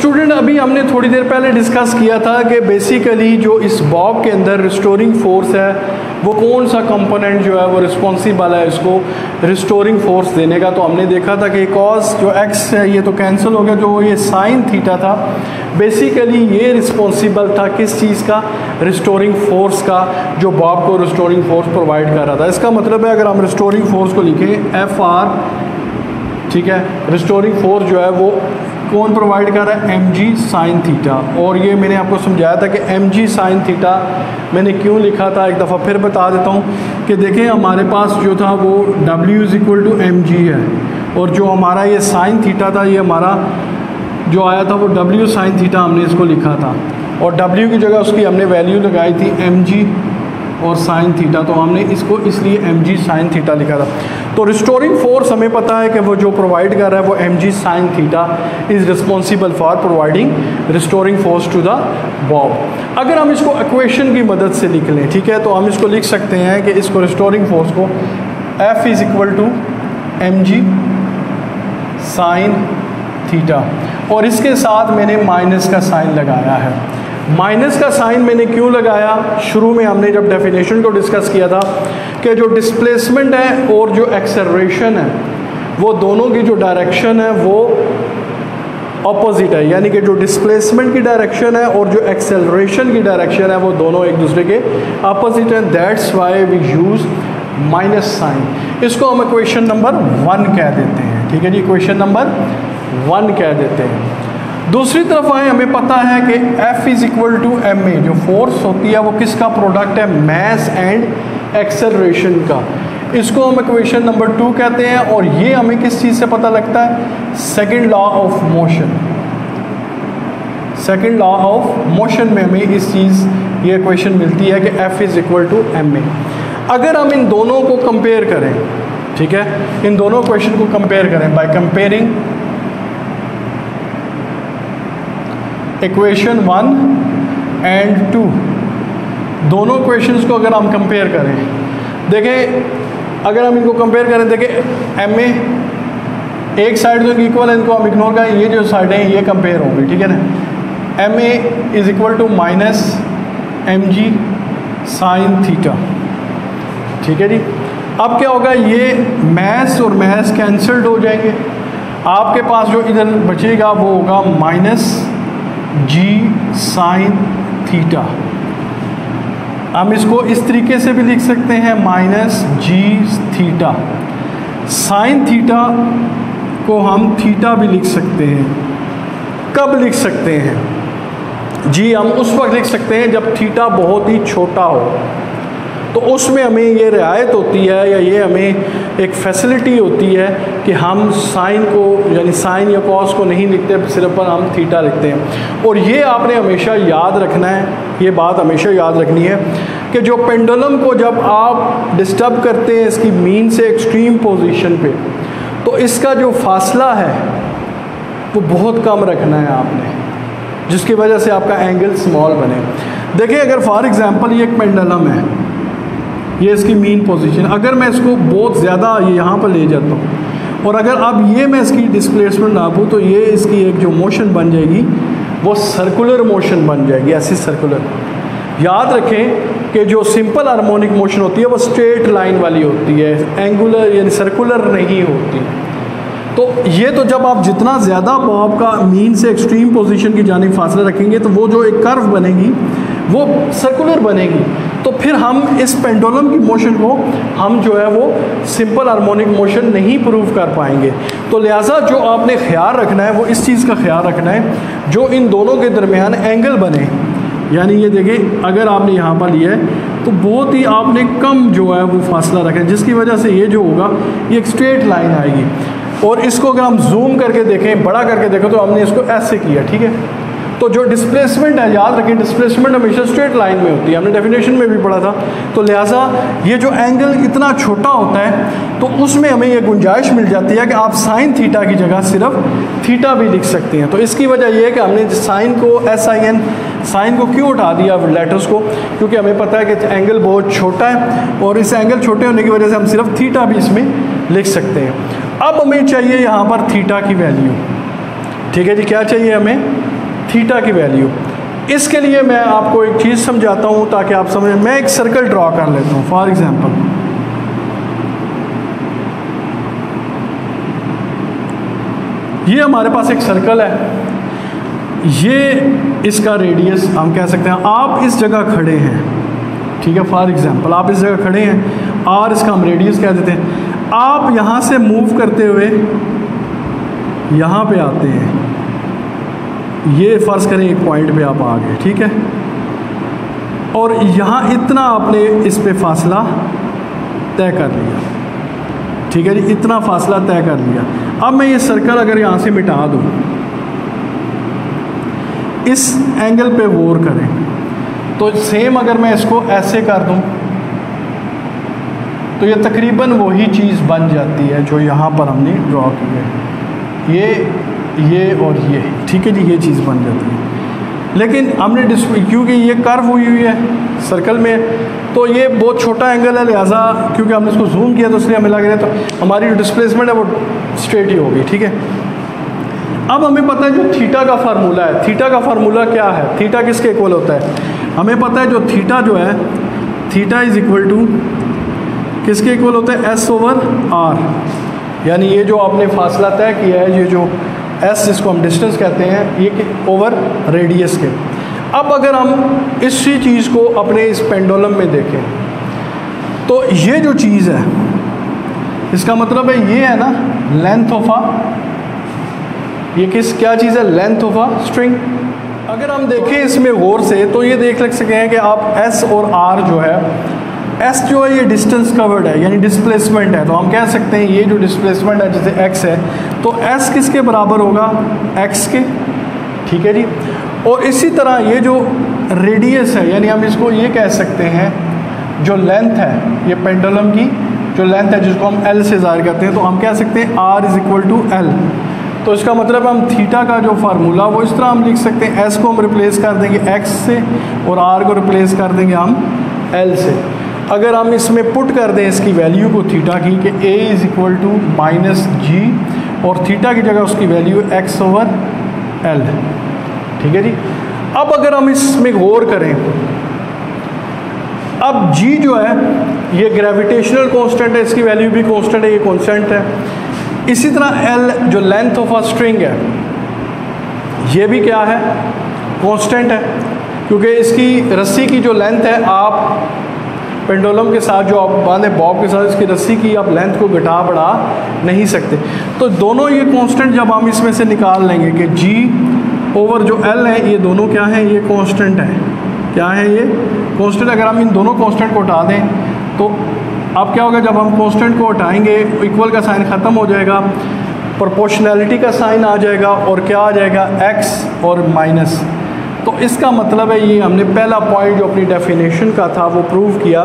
Student अभी हमने थोड़ी देर पहले डिस्कस किया था कि बेसिकली जो इस बॉब के अंदर रिस्टोरिंग फोर्स है वो कौन सा कंपोनेंट जो है वो रिस्पॉन्सिबल है इसको रिस्टोरिंग फोर्स देने का। तो हमने देखा था कि कॉस जो एक्स है ये तो कैंसिल हो गया, जो ये साइन थीटा था बेसिकली ये रिस्पॉन्सिबल था किस चीज़ का, रिस्टोरिंग फोर्स का, जो बॉब को रिस्टोरिंग फोर्स प्रोवाइड कर रहा था। इसका मतलब है अगर हम रिस्टोरिंग फोर्स को लिखें एफ आर, ठीक है, रिस्टोरिंग फोर्स जो है वो कौन प्रोवाइड कर रहा है, एम जी साइन थीटा। और ये मैंने आपको समझाया था कि एम जी साइन थीटा मैंने क्यों लिखा था, एक दफ़ा फिर बता देता हूँ कि देखें हमारे पास जो था वो W is equal to M G है, और जो हमारा ये साइन थीटा था ये हमारा जो आया था वो W साइन थीटा हमने इसको लिखा था, और W की जगह उसकी हमने वैल्यू लगाई थी एम जी और साइन थीटा, तो हमने इसको इसलिए एम जी साइन थीटा लिखा था। तो रिस्टोरिंग फोर्स हमें पता है कि वो जो प्रोवाइड कर रहा है वो M G sine theta is responsible for providing restoring force to the bob. अगर हम इसको इक्वेशन की मदद से लिख लें, ठीक है, तो हम इसको लिख सकते हैं कि इसको रिस्टोरिंग फोर्स को F is equal to M G sine theta, और इसके साथ मैंने माइनस का साइन लगाया है। माइनस का साइन मैंने क्यों लगाया, शुरू में हमने जब डेफिनेशन को डिस्कस किया था कि जो डिस्प्लेसमेंट है और जो एक्सेलरेशन है वो दोनों की जो डायरेक्शन है वो ऑपोजिट है, यानी कि जो डिस्प्लेसमेंट की डायरेक्शन है और जो एक्सेलरेशन की डायरेक्शन है वो दोनों एक दूसरे के अपोजिट हैं। That's why we use minus sign. इसको हम इक्वेशन नंबर 1 कह देते हैं, ठीक है जी, इक्वेशन नंबर 1 कह देते हैं। दूसरी तरफ आए, हमें पता है कि F is equal to M A, जो फोर्स होती है वो किसका प्रोडक्ट है, मास एंड एक्सेलरेशन का। इसको हम इक्वेशन नंबर 2 कहते हैं, और ये हमें किस चीज़ से पता लगता है, second law of motion. Second law of motion में हमें इस चीज़ ये इक्वेशन मिलती है कि F is equal to M A. अगर हम इन दोनों को कंपेयर करें, ठीक है, इन दोनों इक्वेशन को कंपेयर करें बाय कंपेयरिंग इक्वेशन 1 एंड 2, दोनों इक्वेशंस को अगर हम कंपेयर करें, देखें अगर हम इनको कंपेयर करें, देखें एम ए एक साइड तो इक्वल है, इनको हम इग्नोर करें, ये जो साइडें हैं ये कंपेयर होंगी, ठीक है ना। M A is equal to minus M G sine theta, ठीक है जी। अब क्या होगा, ये मैथ्स और मैथ्स कैंसल्ड हो जाएंगे, आपके पास जो इधर बचेगा वो होगा माइनस जी साइन थीटा। हम इसको इस तरीके से भी लिख सकते हैं, माइनस जी थीटा। साइन थीटा को हम थीटा भी लिख सकते हैं। कब लिख सकते हैं जी, हम उस वक्त लिख सकते हैं जब थीटा बहुत ही छोटा हो, तो उसमें हमें ये रियायत होती है या ये हमें एक फैसिलिटी होती है कि हम साइन को यानी साइन या कॉस को नहीं लिखते, सिर्फ पर हम थीटा लिखते हैं। और ये आपने हमेशा याद रखना है, ये बात हमेशा याद रखनी है कि जो पेंडुलम को जब आप डिस्टर्ब करते हैं इसकी मीन से एक्सट्रीम पोजीशन पे, तो इसका जो फासला है वो बहुत कम रखना है आपने, जिसकी वजह से आपका एंगल स्मॉल बने। देखिए अगर फॉर एग्जांपल ये एक पेंडुलम है, ये इसकी मीन पोजीशन, अगर मैं इसको बहुत ज़्यादा यहाँ पर ले जाता हूँ और अगर अब ये मैं इसकी डिस्प्लेसमेंट नापूँ तो ये इसकी एक जो मोशन बन जाएगी वो सर्कुलर मोशन बन जाएगी, ऐसी सर्कुलर। याद रखें कि जो सिंपल हार्मोनिक मोशन होती है वो स्ट्रेट लाइन वाली होती है, एंगुलर यानी सर्कुलर नहीं होती। तो ये तो जब आप जितना ज़्यादा बॉब का मीन से एक्सट्रीम पोजीशन की जानिब फासला रखेंगे तो वो जो एक कर्व बनेगी वो सर्कुलर बनेगी। तो फिर हम इस पेंडुलम की मोशन को हम जो है वो सिंपल हार्मोनिक मोशन नहीं प्रूव कर पाएंगे। तो लिहाजा जो आपने ख्याल रखना है वो इस चीज़ का ख्याल रखना है जो इन दोनों के दरमियान एंगल बने, यानी ये देखिए अगर आपने यहाँ पर लिया है तो बहुत ही आपने कम जो है वो फासला रखा है, जिसकी वजह से ये जो होगा ये एक स्ट्रेट लाइन आएगी। और इसको अगर हम जूम करके देखें, बड़ा करके देखें, तो हमने इसको ऐसे किया, ठीक है। तो जो डिस्प्लेसमेंट है, याद रखें डिस्प्लेसमेंट हमेशा स्ट्रेट लाइन में होती है, हमने डेफिनेशन में भी पढ़ा था। तो लिहाजा ये जो एंगल इतना छोटा होता है तो उसमें हमें ये गुंजाइश मिल जाती है कि आप साइन थीटा की जगह सिर्फ थीटा भी लिख सकते हैं। तो इसकी वजह यह है कि हमने साइन को SIN साइन को क्यों उठा दिया लेटर्स को, क्योंकि हमें पता है कि एंगल बहुत छोटा है और इस एंगल छोटे होने की वजह से हम सिर्फ थीटा भी इसमें लिख सकते हैं। अब हमें चाहिए यहाँ पर थीटा की वैल्यू, ठीक है जी। क्या चाहिए हमें? थीटा की वैल्यू। इसके लिए मैं आपको एक चीज़ समझाता हूँ ताकि आप समझें। मैं एक सर्कल ड्रॉ कर लेता हूँ फॉर एग्जांपल, ये हमारे पास एक सर्कल है, ये इसका रेडियस हम कह सकते हैं। आप इस जगह खड़े हैं, ठीक है, फॉर एग्जांपल आप इस जगह खड़े हैं और इसका हम रेडियस कह देते हैं। आप यहाँ से मूव करते हुए यहाँ पे आते हैं, ये फ़र्ज़ करें एक पॉइंट पे आप आ गए, ठीक है, और यहाँ इतना आपने इस पे फासला तय कर लिया, ठीक है जी, इतना फासला तय कर लिया। अब मैं ये सर्कल अगर यहाँ से मिटा दूँ, इस एंगल पे गौर करें, तो सेम अगर मैं इसको ऐसे कर दूँ तो ये तकरीबन वही चीज़ बन जाती है जो यहाँ पर हमने ड्रॉ की है, ये और ये, ठीक है जी, ये चीज़ बन जाती है। लेकिन हमने क्योंकि ये कर्व हुई है सर्कल में, तो ये बहुत छोटा एंगल है, लिहाजा क्योंकि हमने इसको जूम किया तो इसलिए हमें लग रहा है, तो हमारी जो डिस्प्लेसमेंट है वो स्ट्रेट ही होगी, ठीक है। अब हमें पता है जो थीटा का फार्मूला है, थीटा का फार्मूला क्या है, थीटा किसके इक्वल होता है, हमें पता है जो थीटा जो है, थीटा इज़ इक्वल टू किसके इक्वल होता है, एस ओवर आर, यानी ये जो आपने फासला तय किया है, ये जो एस जिसको हम डिस्टेंस कहते हैं, ये ओवर रेडियस के। अब अगर हम इसी चीज़ को अपने इस पेंडुलम में देखें तो ये जो चीज़ है, इसका मतलब है ये है ना लेंथ ऑफ आ, ये क्या चीज़ है, लेंथ ऑफ आ स्ट्रिंग। अगर हम देखें इसमें गौर से तो ये देख सकते हैं कि आप एस और आर जो है, एस जो है ये डिस्टेंस कवर्ड है, यानी डिस्प्लेसमेंट है, तो हम कह सकते हैं ये जो डिस्प्लेसमेंट है जैसे एक्स है, तो एस किसके बराबर होगा, एक्स के, ठीक है जी। और इसी तरह ये जो रेडियस है, यानी हम इसको ये कह सकते हैं जो लेंथ है, ये पेंडुलम की जो लेंथ है जिसको हम एल से ज़ाहिर करते हैं, तो हम कह सकते हैं R is equal to L. तो इसका मतलब हम थीटा का जो फार्मूला वो इस तरह हम लिख सकते हैं, एस को हम रिप्लेस कर देंगे एक्स से और आर को रिप्लेस कर देंगे हम एल से। अगर हम इसमें पुट कर दें इसकी वैल्यू को थीटा की कि a is equal to minus g, और थीटा की जगह उसकी वैल्यू एक्स ओवर एल, ठीक है जी। अब अगर हम इसमें गौर करें, अब g जो है ये ग्रेविटेशनल कांस्टेंट है, इसकी वैल्यू भी कांस्टेंट है, ये कांस्टेंट है। इसी तरह l जो लेंथ ऑफ अ स्ट्रिंग है, ये भी क्या है, कांस्टेंट है, क्योंकि इसकी रस्सी की जो लेंथ है, आप पेंडुलम के साथ जो आप बांधे बॉब के साथ, इसकी रस्सी की आप लेंथ को घटा बढ़ा नहीं सकते। तो दोनों ये कांस्टेंट जब हम इसमें से निकाल लेंगे कि g ओवर जो l है, ये दोनों क्या हैं, ये कांस्टेंट है, क्या है ये कांस्टेंट। अगर हम इन दोनों कांस्टेंट को हटा दें तो अब क्या होगा, जब हम कांस्टेंट को हटाएंगे इक्वल का साइन ख़त्म हो जाएगा, प्रोपोर्शनैलिटी का साइन आ जाएगा, और क्या आ जाएगा, x और माइनस। तो इसका मतलब है ये हमने पहला पॉइंट जो अपनी डेफिनेशन का था वो प्रूव किया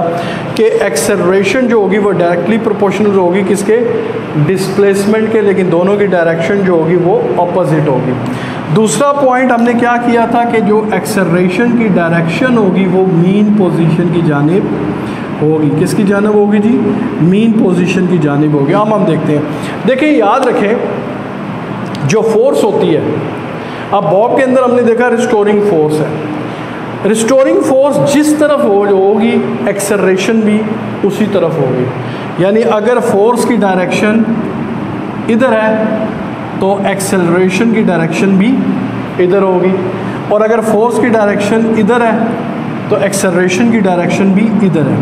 कि एक्सेलरेशन जो होगी वो डायरेक्टली प्रोपोर्शनल होगी किसके, डिस्प्लेसमेंट के, लेकिन दोनों की डायरेक्शन जो होगी वो ऑपोजिट होगी। दूसरा पॉइंट हमने क्या किया था कि जो एक्सेलरेशन की डायरेक्शन होगी वो मीन पोजीशन की जानिब होगी, किसकी जानिब होगी जी, मीन पोजीशन की जानिब होगी। हम देखते हैं, देखिए याद रखें जो फोर्स होती है, अब बॉब के अंदर हमने देखा रिस्टोरिंग फोर्स है, रिस्टोरिंग फोर्स जिस तरफ होगी एक्सेलरेशन भी उसी तरफ होगी। यानी अगर फोर्स की डायरेक्शन इधर है तो एक्सेलरेशन की डायरेक्शन भी इधर होगी, और अगर फोर्स की डायरेक्शन इधर है तो एक्सेलरेशन की डायरेक्शन भी इधर है।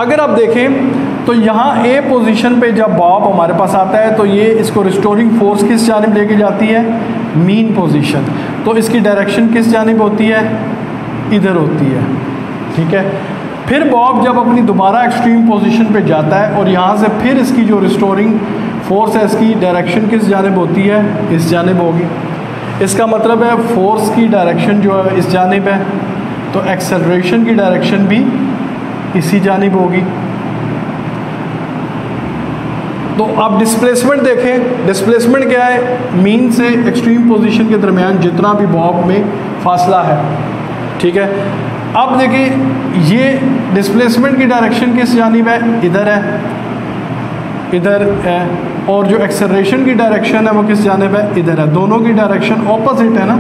अगर आप देखें तो यहाँ ए पोजीशन पे जब बॉब हमारे पास आता है तो ये इसको रिस्टोरिंग फोर्स किस जानिब लेके जाती है, मीन पोजीशन, तो इसकी डायरेक्शन किस जानिब होती है, इधर होती है, ठीक है। फिर बॉब जब अपनी दोबारा एक्सट्रीम पोजीशन पे जाता है और यहाँ से फिर इसकी जो रिस्टोरिंग फोर्स है इसकी डायरेक्शन किस जानिब होती है, इस जानिब होगी। इसका मतलब है फोर्स की डायरेक्शन जो है इस जानिब है, तो एक्सेलरेशन की डायरेक्शन भी इसी जानिब होगी। तो आप डिस्प्लेसमेंट देखें, डिस्प्लेसमेंट क्या है, मीन से एक्सट्रीम पोजीशन के दरमियान जितना भी बॉब में फासला है, ठीक है। अब देखिए ये डिस्प्लेसमेंट की डायरेक्शन किस जानिब है, इधर है, इधर है, और जो एक्सेलरेशन की डायरेक्शन है वो किस जानिब है, इधर है। दोनों की डायरेक्शन ऑपोजिट है ना,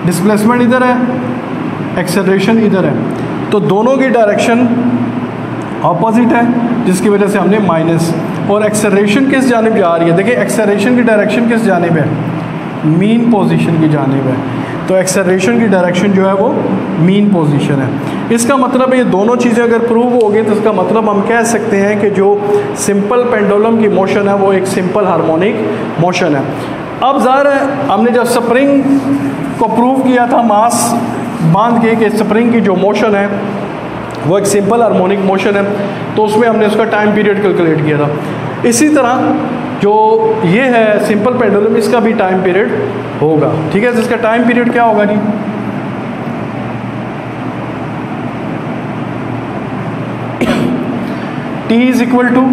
डिस्प्लेसमेंट इधर है, एक्सेलरेशन इधर है, तो दोनों की डायरेक्शन ऑपोजिट है, जिसकी वजह से हमने माइनस। और एक्सेलरेशन किस जानिब जा रही है, देखिए एक्सेलरेशन की डायरेक्शन किस जानिब है, मीन पोजीशन की जानिब है, तो एक्सेलरेशन की डायरेक्शन जो है वो मीन पोजीशन है। इसका मतलब ये दोनों चीज़ें अगर प्रूव हो गई तो इसका मतलब हम कह सकते हैं कि जो सिंपल पेंडुलम की मोशन है वो एक सिंपल हार्मोनिक मोशन है। अब ज़ाहिर है हमने जब स्प्रिंग को प्रूव किया था मास बांध के कि स्प्रिंग की जो मोशन है वो एक सिंपल हार्मोनिक मोशन है, तो उसमें हमने उसका टाइम पीरियड कैलकुलेट किया था। इसी तरह जो ये है सिंपल पेंडुलम, इसका भी टाइम पीरियड होगा, ठीक है। तो इसका टाइम पीरियड क्या होगा जी, t इज इक्वल टू,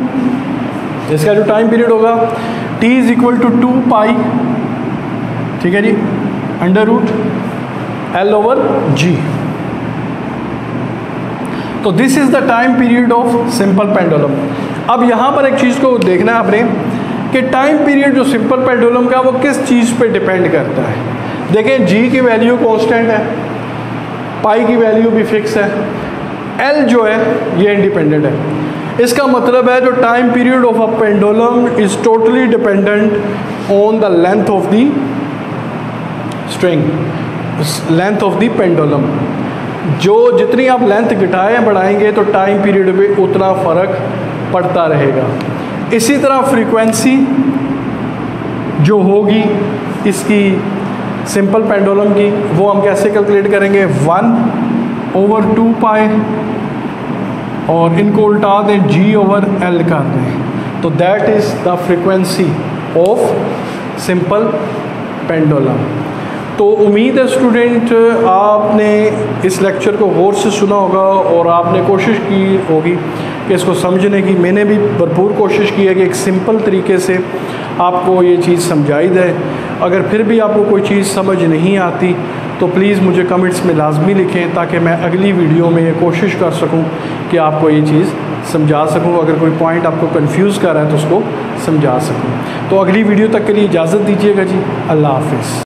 इसका जो टाइम पीरियड होगा t is equal to 2 pi, ठीक है जी, under root L over G। तो this is the time period of simple pendulum. अब यहाँ पर एक चीज़ को देखना है आपने कि टाइम पीरियड जो सिंपल पेंडुलम का वो किस चीज़ पे डिपेंड करता है। देखें G की वैल्यू कांस्टेंट है, पाई की वैल्यू भी फिक्स है, L जो है ये इंडिपेंडेंट है। इसका मतलब है जो time period of a pendulum is totally dependent on the length of the string, length of the pendulum. जो जितनी आप लेंथ घटाएं बढ़ाएंगे तो टाइम पीरियड में उतना फ़र्क पड़ता रहेगा। इसी तरह फ्रीक्वेंसी जो होगी इसकी सिंपल पेंडुलम की वो हम कैसे कैलकुलेट करेंगे, 1 ओवर 2 पाई और इनको उल्टा दें G ओवर L कर दें, तो that is the frequency of simple pendulum. तो उम्मीद है स्टूडेंट आपने इस लेक्चर को गौर से सुना होगा और आपने कोशिश की होगी कि इसको समझने की। मैंने भी भरपूर कोशिश की है कि एक सिंपल तरीके से आपको ये चीज़ समझाई जाए। अगर फिर भी आपको कोई चीज़ समझ नहीं आती तो प्लीज़ मुझे कमेंट्स में लाजमी लिखें ताकि मैं अगली वीडियो में ये कोशिश कर सकूं कि आपको ये चीज़ समझा सकूं। अगर कोई पॉइंट आपको कंफ्यूज कर रहा है तो उसको समझा सकूं। तो अगली वीडियो तक के लिए इजाज़त दीजिएगा जी, अल्लाह हाफिज़।